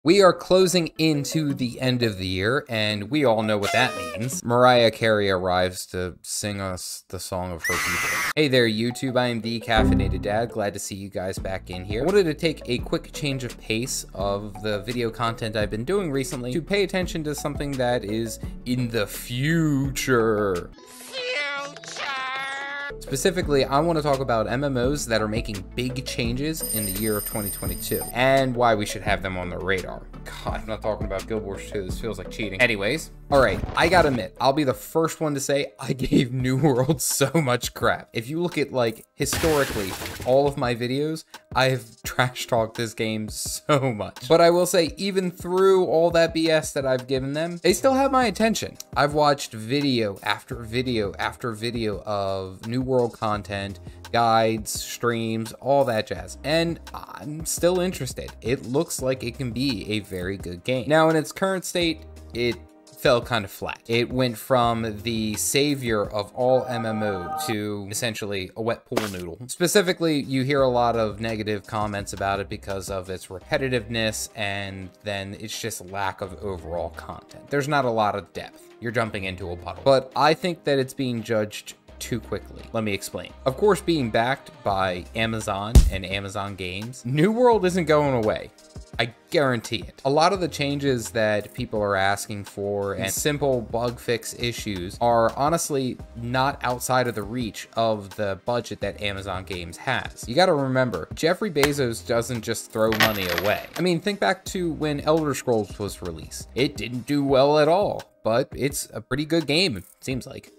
We are closing into the end of the year, and we all know what that means. Mariah Carey arrives to sing us the song of her people. Hey there, YouTube. I am the Caffeinated Dad. Glad to see you guys back in here. I wanted to take a quick change of pace of the video content I've been doing recently to pay attention to something that is in the future. Specifically, I want to talk about MMOs that are making big changes in the year of 2022 and why we should have them on the radar. God, I'm not talking about Guild Wars 2. This feels like cheating. Anyways, all right, I gotta admit, I'll be the first one to say I gave New World so much crap. If you look at, like, historically, all of my videos, I've trash talked this game so much. But I will say, even through all that BS that I've given them, they still have my attention. I've watched video after video after video of New World content, guides, streams, all that jazz, and I'm still interested. It looks like it can be a very good game. Now, in its current state, it fell kind of flat. It went from the savior of all MMOs to essentially a wet pool noodle. Specifically, you hear a lot of negative comments about it because of its repetitiveness, and then it's just lack of overall content. There's not a lot of depth. You're jumping into a puddle. But I think that it's being judged too quickly. Let me explain. Of course, being backed by Amazon and Amazon Games, New World isn't going away. I guarantee it. A lot of the changes that people are asking for and simple bug fix issues are honestly not outside of the reach of the budget that Amazon Games has. You gotta remember, Jeffrey Bezos doesn't just throw money away. I mean, think back to when Elder Scrolls was released. It didn't do well at all, but it's a pretty good game, it seems like.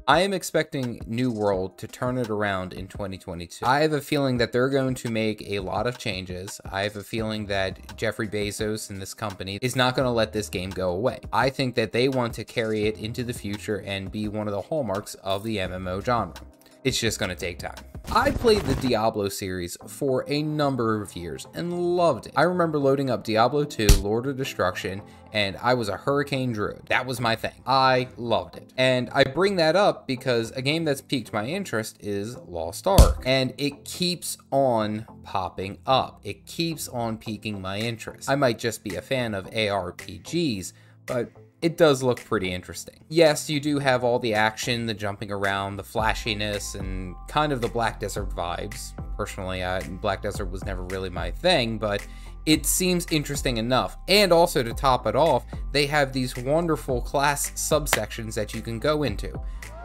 I am expecting New World to turn it around in 2022. I have a feeling that they're going to make a lot of changes. I have a feeling that Jeffrey Bezos and this company is not going to let this game go away. I think that they want to carry it into the future and be one of the hallmarks of the MMO genre. It's just going to take time. I played the Diablo series for a number of years and loved it. I remember loading up Diablo 2, Lord of Destruction, and I was a Hurricane Druid. That was my thing. I loved it. And I bring that up because a game that's piqued my interest is Lost Ark. And it keeps on popping up. It keeps on piquing my interest. I might just be a fan of ARPGs, but it does look pretty interesting. Yes, you do have all the action, the jumping around, the flashiness, and kind of the Black Desert vibes. Personally, Black Desert was never really my thing, but it seems interesting enough. And also, to top it off, they have these wonderful class subsections that you can go into.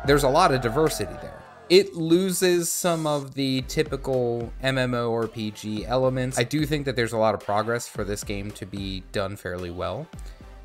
There's a lot of diversity there. It loses some of the typical MMORPG elements. I do think that there's a lot of progress for this game to be done fairly well.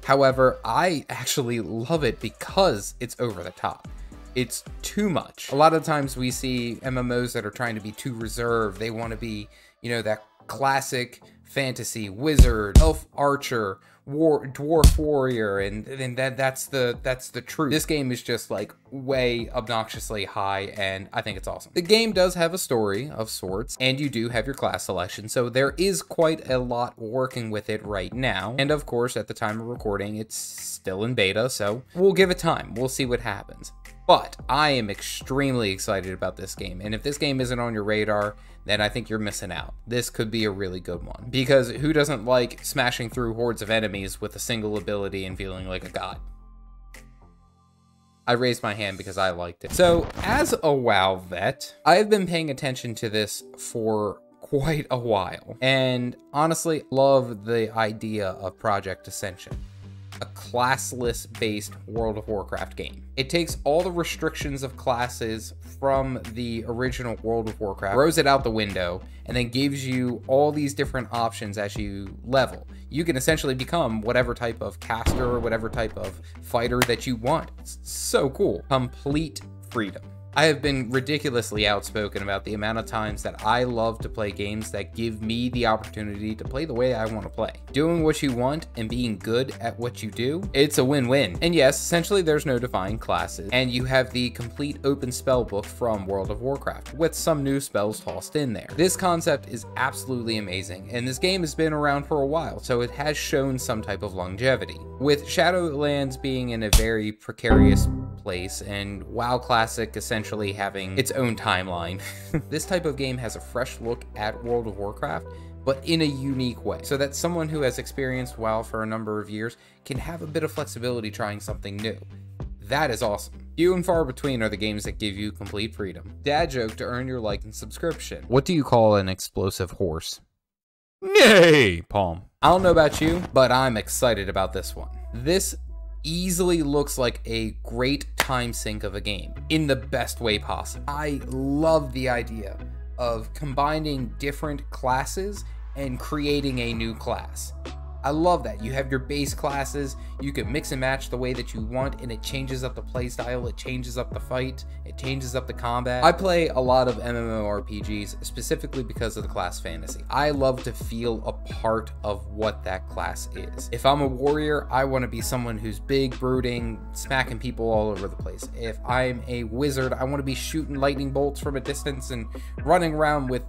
However, I actually love it because it's over the top. It's too much. A lot of times we see MMOs that are trying to be too reserved. They want to be, you know, that classic fantasy wizard, elf archer, dwarf warrior, and that's the truth. This game is just like way obnoxiously high, and I think it's awesome. The game does have a story of sorts, and you do have your class selection, so there is quite a lot working with it right now. And of course, at the time of recording, it's still in beta, so we'll give it time. We'll see what happens. But I am extremely excited about this game, and if this game isn't on your radar, then I think you're missing out. This could be a really good one, because who doesn't like smashing through hordes of enemies with a single ability and feeling like a god? I raised my hand because I liked it. So, as a WoW vet, I've been paying attention to this for quite a while, and honestly, love the idea of Project Ascension. A classless based World of Warcraft game. It takes all the restrictions of classes from the original World of Warcraft, throws it out the window, and then gives you all these different options as you level. You can essentially become whatever type of caster or whatever type of fighter that you want. It's so cool. Complete freedom. I have been ridiculously outspoken about the amount of times that I love to play games that give me the opportunity to play the way I want to play. Doing what you want and being good at what you do, it's a win-win. And yes, essentially there's no defined classes, and you have the complete open spell book from World of Warcraft, with some new spells tossed in there. This concept is absolutely amazing, and this game has been around for a while, so it has shown some type of longevity. With Shadowlands being in a very precarious place, and WoW Classic essentially having its own timeline, this type of game has a fresh look at World of Warcraft, but in a unique way, so that someone who has experienced WoW for a number of years can have a bit of flexibility trying something new. That is awesome. Few and far between are the games that give you complete freedom. Dad joke to earn your like and subscription. What do you call an explosive horse? Nay, Palm. I don't know about you, but I'm excited about this one. This easily looks like a great time sink of a game in the best way possible. I love the idea of combining different classes and creating a new class. I love that. You have your base classes, you can mix and match the way that you want, and it changes up the playstyle, it changes up the fight, it changes up the combat. I play a lot of MMORPGs specifically because of the class fantasy. I love to feel a part of what that class is. If I'm a warrior, I want to be someone who's big, brooding, smacking people all over the place. If I'm a wizard, I want to be shooting lightning bolts from a distance and running around with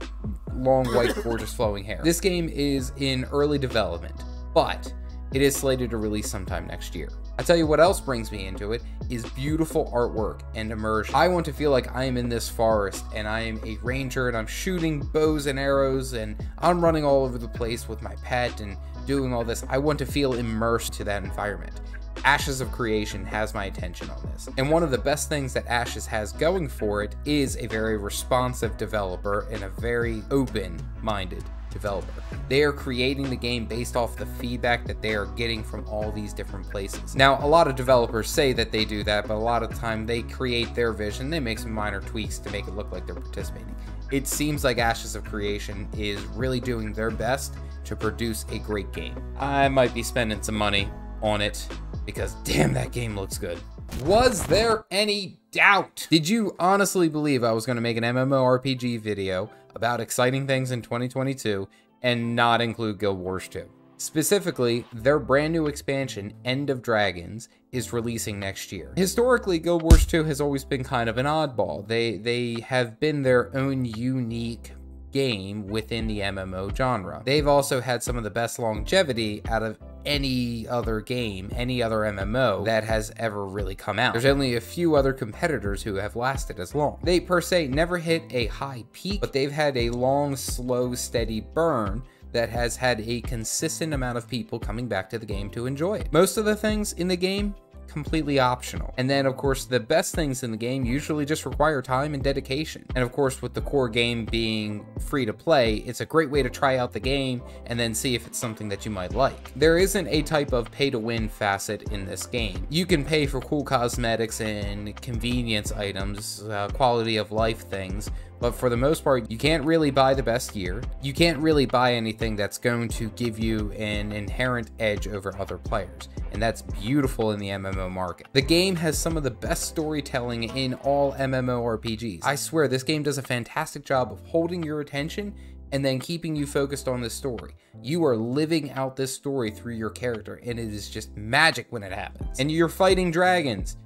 long, white, gorgeous flowing hair. This game is in early development, but it is slated to release sometime next year. I tell you what else brings me into it is beautiful artwork and immersion. I want to feel like I am in this forest and I am a ranger and I'm shooting bows and arrows and I'm running all over the place with my pet and doing all this. I want to feel immersed to that environment. Ashes of Creation has my attention on this. And one of the best things that Ashes has going for it is a very responsive developer and a very open-minded developer. They are creating the game based off the feedback that they are getting from all these different places. Now, a lot of developers say that they do that, but a lot of the time they create their vision, they make some minor tweaks to make it look like they're participating. It seems like Ashes of Creation is really doing their best to produce a great game. I might be spending some money on it because damn, that game looks good. Was there any doubt? Did you honestly believe I was going to make an MMORPG video about exciting things in 2022 and not include Guild Wars 2? Specifically, their brand new expansion, End of Dragons, is releasing next year. Historically, Guild Wars 2 has always been kind of an oddball. They have been their own unique game within the MMO genre. They've also had some of the best longevity out of any other game, any other MMO that has ever really come out. There's only a few other competitors who have lasted as long. They per se never hit a high peak, but they've had a long, slow, steady burn that has had a consistent amount of people coming back to the game to enjoy it. Most of the things in the game, completely optional. And then of course the best things in the game usually just require time and dedication. And of course with the core game being free to play, it's a great way to try out the game and then see if it's something that you might like. There isn't a type of pay to win facet in this game. You can pay for cool cosmetics and convenience items, quality of life things, but for the most part, you can't really buy the best gear. You can't really buy anything that's going to give you an inherent edge over other players. And that's beautiful in the MMO market. The game has some of the best storytelling in all MMORPGs. I swear, this game does a fantastic job of holding your attention and then keeping you focused on the story. You are living out this story through your character, and it is just magic when it happens. And you're fighting dragons,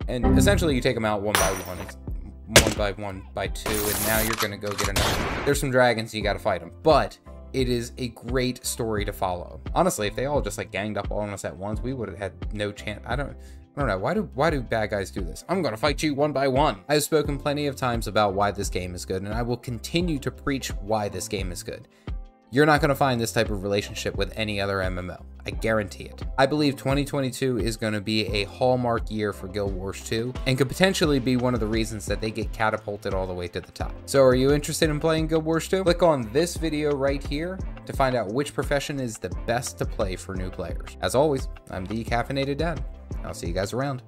and essentially you take them out one by one. It's 1 by 1 by 2, and now you're gonna go get another. There's some dragons, you gotta fight them, but it is a great story to follow. Honestly, if they all just like ganged up on us at once, we would have had no chance. I don't know, why do bad guys do this? I'm gonna fight you one by one. I've spoken plenty of times about why this game is good, and I will continue to preach why this game is good. You're not gonna find this type of relationship with any other MMO. I guarantee it. I believe 2022 is going to be a hallmark year for Guild Wars 2 and could potentially be one of the reasons that they get catapulted all the way to the top. So are you interested in playing Guild Wars 2? Click on this video right here to find out which profession is the best to play for new players. As always, I'm the Caffeinated Dad. I'll see you guys around.